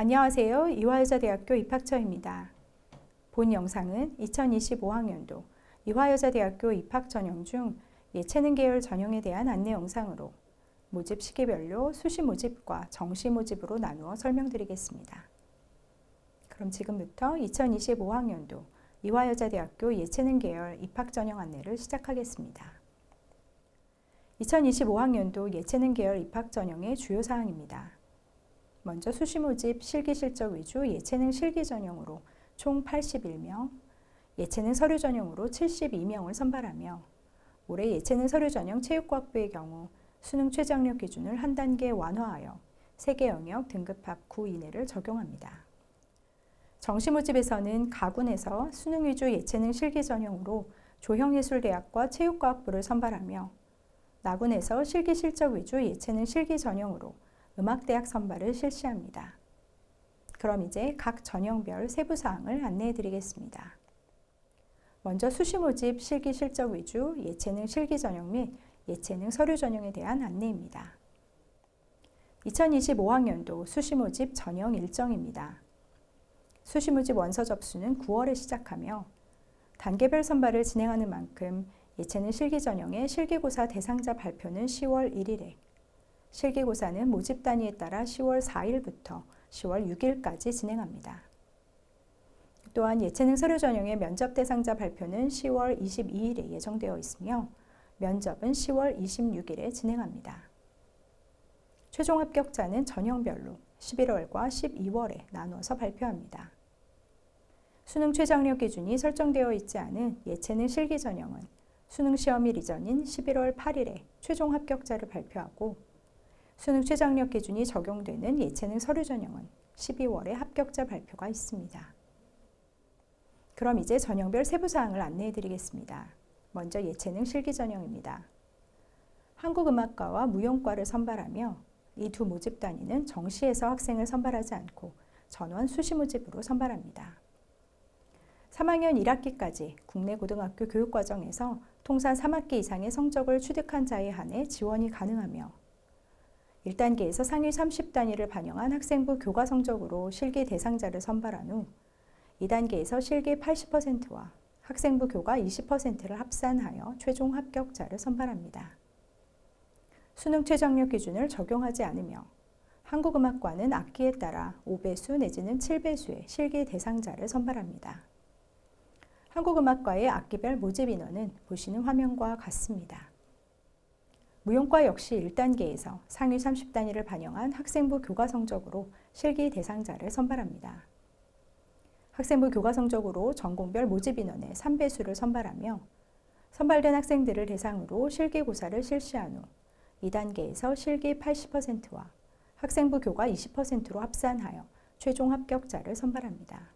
안녕하세요. 이화여자대학교 입학처입니다. 본 영상은 2025학년도 이화여자대학교 입학 전형 중 예체능 계열 전형에 대한 안내 영상으로 모집 시기별로 수시 모집과 정시 모집으로 나누어 설명드리겠습니다. 그럼 지금부터 2025학년도 이화여자대학교 예체능 계열 입학 전형 안내를 시작하겠습니다. 2025학년도 예체능 계열 입학 전형의 주요 사항입니다. 먼저 수시 모집 실기 실적 위주 예체능 실기 전형으로 총 81명, 예체능 서류 전형으로 72명을 선발하며 올해 예체능 서류 전형 체육과학부의 경우 수능 최저학력 기준을 한 단계 완화하여 세개 영역 등급합 9 이내를 적용합니다. 정시 모집에서는 가군에서 수능 위주 예체능 실기 전형으로 조형예술대학과 체육과학부를 선발하며 나군에서 실기 실적 위주 예체능 실기 전형으로 음악대학 선발을 실시합니다. 그럼 이제 각 전형별 세부사항을 안내해 드리겠습니다. 먼저 수시 모집 실기 실적 위주 예체능 실기 전형 및 예체능 서류 전형에 대한 안내입니다. 2025학년도 수시 모집 전형 일정입니다. 수시 모집 원서 접수는 9월에 시작하며 단계별 선발을 진행하는 만큼 예체능 실기 전형의 실기고사 대상자 발표는 10월 1일에 실기고사는 모집 단위에 따라 10월 4일부터 10월 6일까지 진행합니다. 또한 예체능 서류 전형의 면접 대상자 발표는 10월 22일에 예정되어 있으며 면접은 10월 26일에 진행합니다. 최종 합격자는 전형별로 11월과 12월에 나누어서 발표합니다. 수능 최저학력 기준이 설정되어 있지 않은 예체능 실기 전형은 수능 시험일 이전인 11월 8일에 최종 합격자를 발표하고 수능 최저학력 기준이 적용되는 예체능 서류 전형은 12월에 합격자 발표가 있습니다. 그럼 이제 전형별 세부사항을 안내해 드리겠습니다. 먼저 예체능 실기 전형입니다. 한국음악과와 무용과를 선발하며 이 두 모집 단위는 정시에서 학생을 선발하지 않고 전원 수시 모집으로 선발합니다. 3학년 1학기까지 국내 고등학교 교육과정에서 통산 3학기 이상의 성적을 취득한 자에 한해 지원이 가능하며 1단계에서 상위 30단위를 반영한 학생부 교과 성적으로 실기 대상자를 선발한 후 2단계에서 실기 80%와 학생부 교과 20%를 합산하여 최종 합격자를 선발합니다. 수능 최저학력 기준을 적용하지 않으며 한국음악과는 학기에 따라 5배수 내지는 7배수의 실기 대상자를 선발합니다. 한국음악과의 학기별 모집 인원은 보시는 화면과 같습니다. 무용과 역시 1단계에서 상위 30단위를 반영한 학생부 교과 성적으로 실기 대상자를 선발합니다. 학생부 교과 성적으로 전공별 모집 인원의 3배수를 선발하며 선발된 학생들을 대상으로 실기고사를 실시한 후 2단계에서 실기 80%와 학생부 교과 20%로 합산하여 최종 합격자를 선발합니다.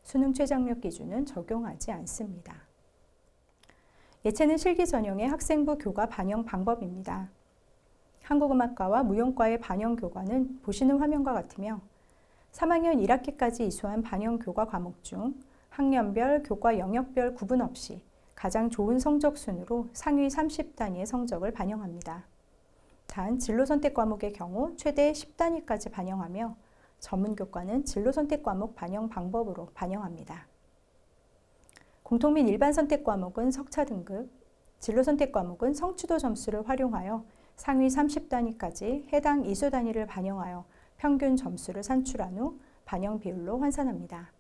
수능 최저학력 기준은 적용하지 않습니다. 예체능 실기 전형의 학생부 교과 반영 방법입니다. 한국음악과와 무용과의 반영 교과는 보시는 화면과 같으며 3학년 1학기까지 이수한 반영 교과 과목 중 학년별, 교과 영역별 구분 없이 가장 좋은 성적 순으로 상위 30단위의 성적을 반영합니다. 단 진로 선택 과목의 경우 최대 10단위까지 반영하며 전문 교과는 진로 선택 과목 반영 방법으로 반영합니다. 공통 및 일반 선택 과목은 석차 등급, 진로 선택 과목은 성취도 점수를 활용하여 상위 30단위까지 해당 이수 단위를 반영하여 평균 점수를 산출한 후 반영 비율로 환산합니다.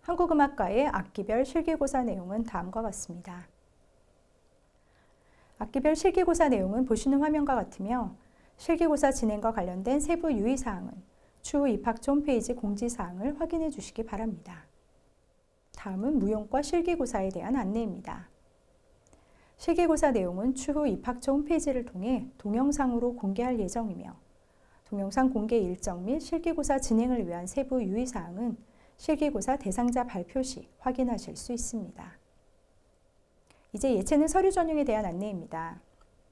한국음악과의 학기별 실기고사 내용은 다음과 같습니다. 학기별 실기고사 내용은 보시는 화면과 같으며 실기고사 진행과 관련된 세부 유의사항은 추후 입학처 홈페이지 공지사항을 확인해 주시기 바랍니다. 다음은 무용과 실기고사에 대한 안내입니다. 실기고사 내용은 추후 입학처 홈페이지를 통해 동영상으로 공개할 예정이며 동영상 공개 일정 및 실기고사 진행을 위한 세부 유의사항은 실기고사 대상자 발표 시 확인하실 수 있습니다. 이제 예체능 서류 전형에 대한 안내입니다.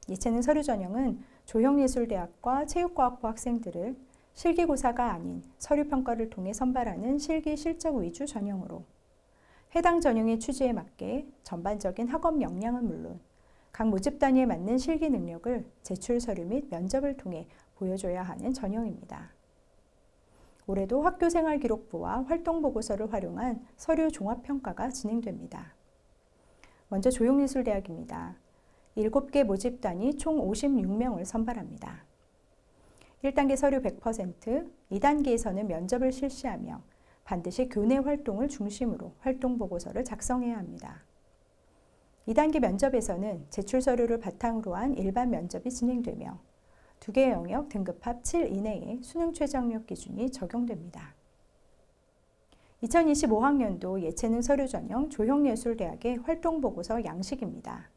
예체능 서류 전형은 조형예술대학과 체육과학부 학생들을 실기고사가 아닌 서류평가를 통해 선발하는 실기 실적 위주 전형으로 해당 전형의 취지에 맞게 전반적인 학업 역량은 물론 각 모집 단위에 맞는 실기 능력을 제출 서류 및 면접을 통해 보여줘야 하는 전형입니다. 올해도 학교생활기록부와 활동보고서를 활용한 서류 종합평가가 진행됩니다. 먼저 조용예술대학입니다. 7개 모집단이 총 56명을 선발합니다. 1단계 서류 100%, 2단계에서는 면접을 실시하며 반드시 교내 활동을 중심으로 활동보고서를 작성해야 합니다. 2단계 면접에서는 제출 서류를 바탕으로 한 일반 면접이 진행되며 2개 영역 등급합 7 이내의 수능 최저학력 기준이 적용됩니다. 2025학년도 예체능 서류 전형 조형예술대학의 활동보고서 양식입니다.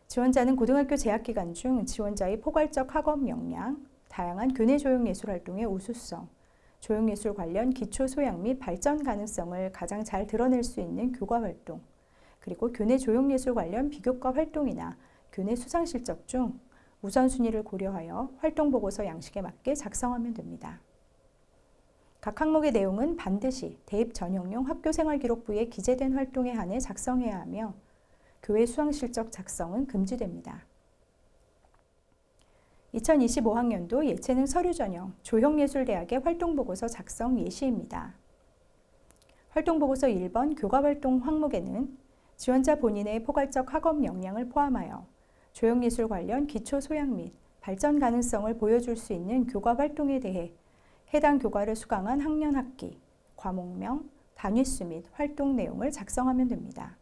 지원자는 고등학교 재학기간 중 지원자의 포괄적 학업 역량, 다양한 교내 조형예술 활동의 우수성, 조형예술 관련 기초 소양 및 발전 가능성을 가장 잘 드러낼 수 있는 교과 활동, 그리고 교내 조형예술 관련 비교과 활동이나 교내 수상 실적 중 우선순위를 고려하여 활동보고서 양식에 맞게 작성하면 됩니다. 각 항목의 내용은 반드시 대입 전형용 학교생활기록부에 기재된 활동에 한해 작성해야 하며 교외 수상실적 작성은 금지됩니다. 2025학년도 예체능 서류 전형 조형예술대학의 활동보고서 작성 예시입니다. 활동보고서 1번 교과활동 항목에는 지원자 본인의 포괄적 학업 역량을 포함하여 조형예술 관련 기초 소양 및 발전 가능성을 보여줄 수 있는 교과 활동에 대해 해당 교과를 수강한 학년 학기, 과목명, 단위수 및 활동 내용을 작성하면 됩니다.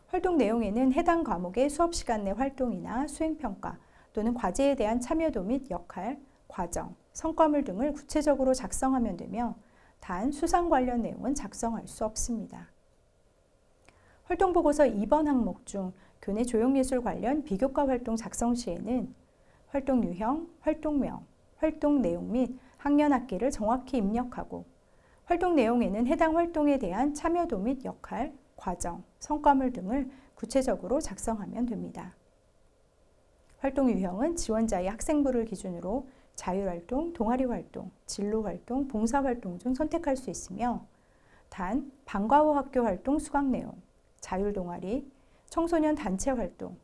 활동 내용에는 해당 과목의 수업 시간 내 활동이나 수행평가 또는 과제에 대한 참여도 및 역할, 과정, 성과물 등을 구체적으로 작성하면 되며 단 수상 관련 내용은 작성할 수 없습니다. 활동보고서 2번 항목 중 교내 조형예술 관련 비교과 활동 작성 시에는 활동 유형, 활동명, 활동 내용 및 학년 학기를 정확히 입력하고 활동 내용에는 해당 활동에 대한 참여도 및 역할, 과정, 성과물 등을 구체적으로 작성하면 됩니다. 활동 유형은 지원자의 학생부를 기준으로 자율활동, 동아리활동, 진로활동, 봉사활동 중 선택할 수 있으며 단 방과 후 학교 활동 수강 내용, 자율동아리, 청소년 단체 활동,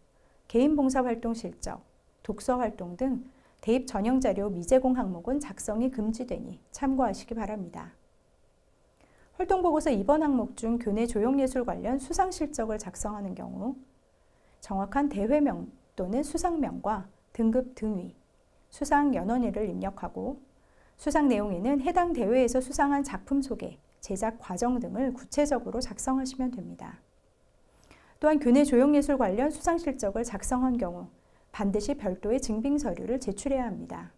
개인 봉사활동 실적, 독서활동 등 대입 전형 자료 미제공 항목은 작성이 금지되니 참고하시기 바랍니다. 활동보고서 2번 항목 중 교내 조형예술 관련 수상 실적을 작성하는 경우 정확한 대회명 또는 수상명과 등급 등위, 수상 연원일을 입력하고 수상 내용에는 해당 대회에서 수상한 작품 소개, 제작 과정 등을 구체적으로 작성하시면 됩니다. 또한 교내 조형예술 관련 수상 실적을 작성한 경우 반드시 별도의 증빙 서류를 제출해야 합니다.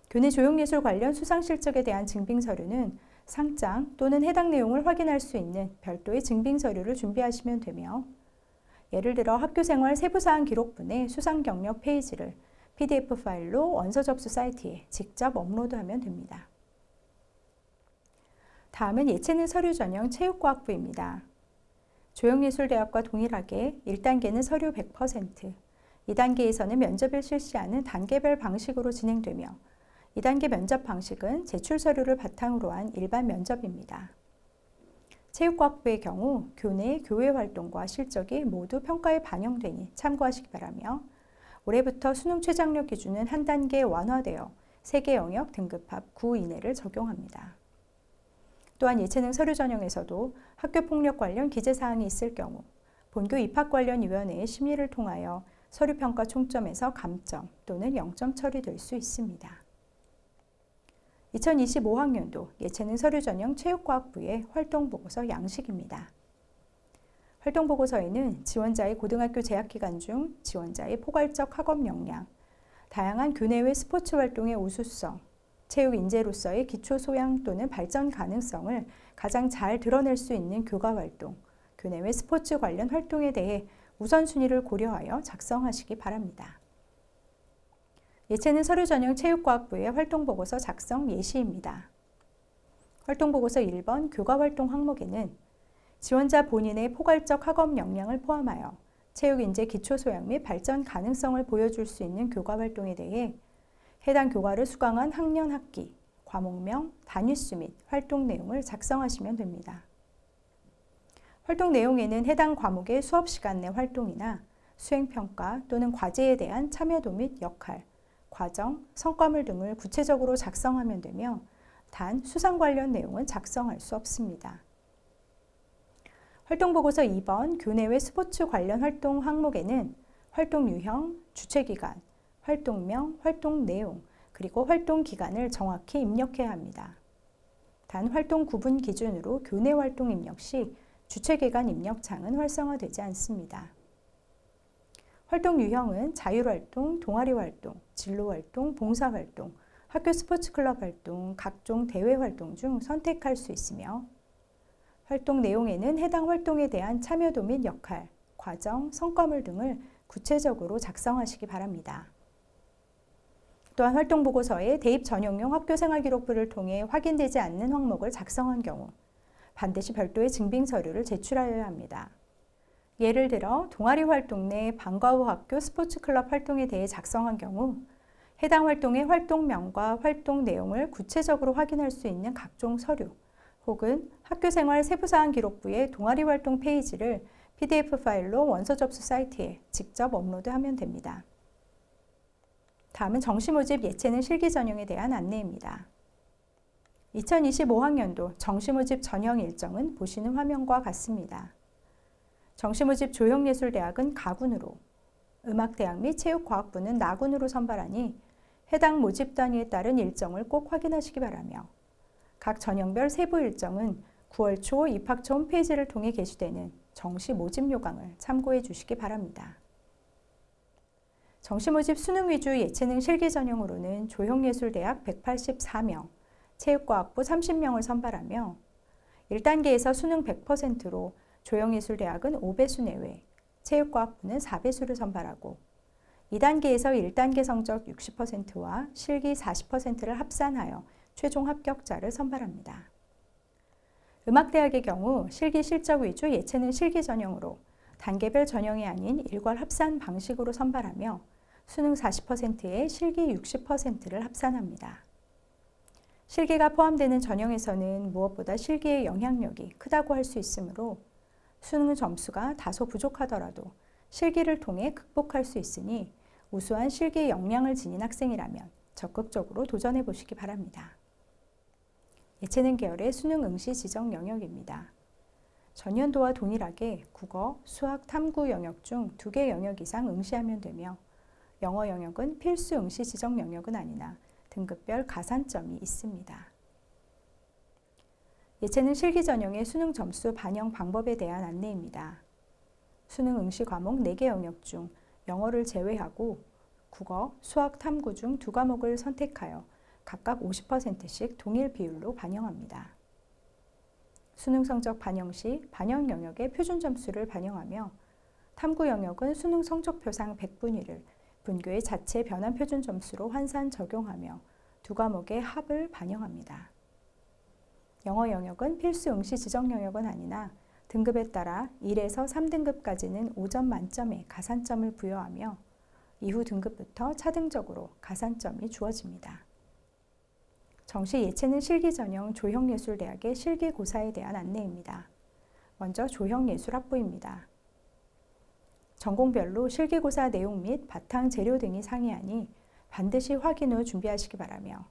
교내 조형예술 관련 수상 실적에 대한 증빙 서류는 상장 또는 해당 내용을 확인할 수 있는 별도의 증빙 서류를 준비하시면 되며 예를 들어 학교생활 세부사항 기록분의 수상 경력 페이지를 PDF 파일로 원서 접수 사이트에 직접 업로드하면 됩니다. 다음은 예체능 서류 전형 체육과학부입니다. 조형예술대학과 동일하게 1단계는 서류 100%, 2단계에서는 면접을 실시하는 단계별 방식으로 진행되며 2단계 면접 방식은 제출 서류를 바탕으로 한 일반 면접입니다. 체육과학부의 경우 교내 교외 활동과 실적이 모두 평가에 반영되니 참고하시기 바라며 올해부터 수능 최저학력 기준은 한 단계 완화되어 3개 영역 등급합 9 이내를 적용합니다. 또한 예체능 서류 전형에서도 학교폭력 관련 기재사항이 있을 경우 본교 입학관련위원회의 심의를 통하여 서류평가 총점에서 감점 또는 0점 처리될 수 있습니다. 2025학년도 예체능 서류 전형 체육과학부의 활동보고서 양식입니다. 활동보고서에는 지원자의 고등학교 재학기간 중 지원자의 포괄적 학업 역량, 다양한 교내외 스포츠 활동의 우수성, 체육 인재로서의 기초 소양 또는 발전 가능성을 가장 잘 드러낼 수 있는 교과 활동, 교내외 스포츠 관련 활동에 대해 우선순위를 고려하여 작성하시기 바랍니다. 예체능 서류 전형 체육과학부의 활동보고서 작성 예시입니다. 활동보고서 1번 교과 활동 항목에는 지원자 본인의 포괄적 학업 역량을 포함하여 체육 인재 기초 소양 및 발전 가능성을 보여줄 수 있는 교과 활동에 대해 해당 교과를 수강한 학년 학기, 과목명, 단위수 및 활동 내용을 작성하시면 됩니다. 활동 내용에는 해당 과목의 수업 시간 내 활동이나 수행평가 또는 과제에 대한 참여도 및 역할, 과정, 성과물 등을 구체적으로 작성하면 되며 단 수상 관련 내용은 작성할 수 없습니다. 활동보고서 2번 교내외 스포츠 관련 활동 항목에는 활동 유형, 주최기간, 활동명, 활동 내용, 그리고 활동 기간을 정확히 입력해야 합니다. 단 활동 구분 기준으로 교내 활동 입력 시 주최기간 입력창은 활성화되지 않습니다. 활동 유형은 자율활동, 동아리활동, 진로활동, 봉사활동, 학교 스포츠클럽 활동, 각종 대외활동 중 선택할 수 있으며 활동 내용에는 해당 활동에 대한 참여도 및 역할, 과정, 성과물 등을 구체적으로 작성하시기 바랍니다. 또한 활동보고서에 대입 전형용 학교생활기록부를 통해 확인되지 않는 항목을 작성한 경우 반드시 별도의 증빙서류를 제출하여야 합니다. 예를 들어 동아리 활동 내 방과 후 학교 스포츠클럽 활동에 대해 작성한 경우 해당 활동의 활동명과 활동 내용을 구체적으로 확인할 수 있는 각종 서류 혹은 학교생활 세부사항 기록부의 동아리 활동 페이지를 PDF 파일로 원서 접수 사이트에 직접 업로드하면 됩니다. 다음은 정시 모집 예체능 실기 전형에 대한 안내입니다. 2025학년도 정시 모집 전형 일정은 보시는 화면과 같습니다. 정시 모집 조형예술대학은 가군으로, 음악대학 및 체육과학부는 나군으로 선발하니 해당 모집 단위에 따른 일정을 꼭 확인하시기 바라며 각 전형별 세부 일정은 9월 초 입학처 홈페이지를 통해 게시되는 정시 모집 요강을 참고해 주시기 바랍니다. 정시 모집 수능 위주 예체능 실기 전형으로는 조형예술대학 184명, 체육과학부 30명을 선발하며 1단계에서 수능 100%로 조형예술대학은 5배수 내외, 체육과학부는 4배수를 선발하고 2단계에서 1단계 성적 60%와 실기 40%를 합산하여 최종 합격자를 선발합니다. 음악대학의 경우 실기 실적 위주 예체능 실기 전형으로 단계별 전형이 아닌 일괄 합산 방식으로 선발하며 수능 40%에 실기 60%를 합산합니다. 실기가 포함되는 전형에서는 무엇보다 실기의 영향력이 크다고 할 수 있으므로 수능 점수가 다소 부족하더라도 실기를 통해 극복할 수 있으니 우수한 실기 역량을 지닌 학생이라면 적극적으로 도전해 보시기 바랍니다. 예체능 계열의 수능 응시 지정 영역입니다. 전년도와 동일하게 국어, 수학, 탐구 영역 중 2개 영역 이상 응시하면 되며 영어 영역은 필수 응시 지정 영역은 아니나 등급별 가산점이 있습니다. 예체능 실기 전형의 수능 점수 반영 방법에 대한 안내입니다. 수능 응시 과목 4개 영역 중 영어를 제외하고 국어, 수학, 탐구 중 2과목을 선택하여 각각 50%씩 동일 비율로 반영합니다. 수능 성적 반영 시 반영 영역의 표준 점수를 반영하며 탐구 영역은 수능 성적표상 100분위를 분교의 자체 변환 표준 점수로 환산 적용하며 2과목의 합을 반영합니다. 영어 영역은 필수 응시 지정 영역은 아니나 등급에 따라 1에서 3등급까지는 5점 만점에 가산점을 부여하며 이후 등급부터 차등적으로 가산점이 주어집니다. 정시 예체능 실기 전형 조형예술대학의 실기고사에 대한 안내입니다. 먼저 조형예술학부입니다. 전공별로 실기고사 내용 및 바탕 재료 등이 상이하니 반드시 확인 후 준비하시기 바라며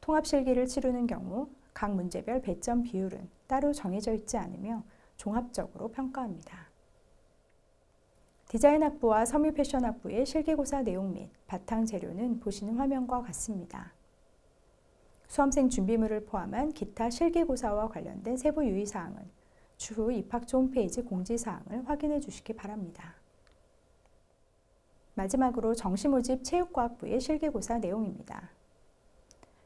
통합실기를 치르는 경우 각 문제별 배점 비율은 따로 정해져 있지 않으며 종합적으로 평가합니다. 디자인학부와 섬유패션학부의 실기고사 내용 및 바탕 재료는 보시는 화면과 같습니다. 수험생 준비물을 포함한 기타 실기고사와 관련된 세부 유의사항은 추후 입학처 홈페이지 공지사항을 확인해 주시기 바랍니다. 마지막으로 정시모집 체육과학부의 실기고사 내용입니다.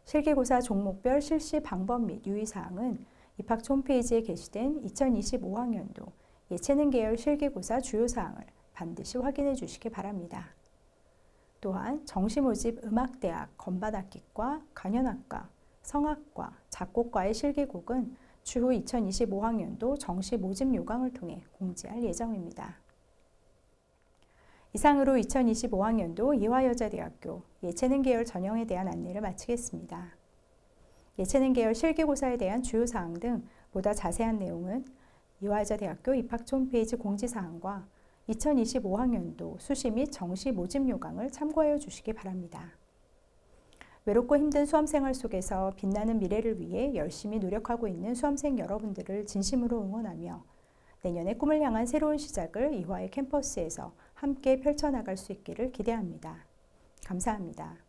실기고사 종목별 실시 방법 및 유의사항은 입학처 홈페이지에 게시된 2025학년도 예체능 계열 실기고사 주요사항을 반드시 확인해 주시기 바랍니다. 또한 정시모집 음악대학 건반악기과 관현악과 성악과 작곡과의 실기곡은 추후 2025학년도 정시 모집 요강을 통해 공지할 예정입니다. 이상으로 2025학년도 이화여자대학교 예체능 계열 전형에 대한 안내를 마치겠습니다. 예체능 계열 실기고사에 대한 주요사항 등 보다 자세한 내용은 이화여자대학교 입학처 홈페이지 공지사항과 2025학년도 수시 및 정시 모집 요강을 참고하여 주시기 바랍니다. 외롭고 힘든 수험생활 속에서 빛나는 미래를 위해 열심히 노력하고 있는 수험생 여러분들을 진심으로 응원하며 내년에 꿈을 향한 새로운 시작을 이화의 캠퍼스에서 함께 펼쳐나갈 수 있기를 기대합니다. 감사합니다.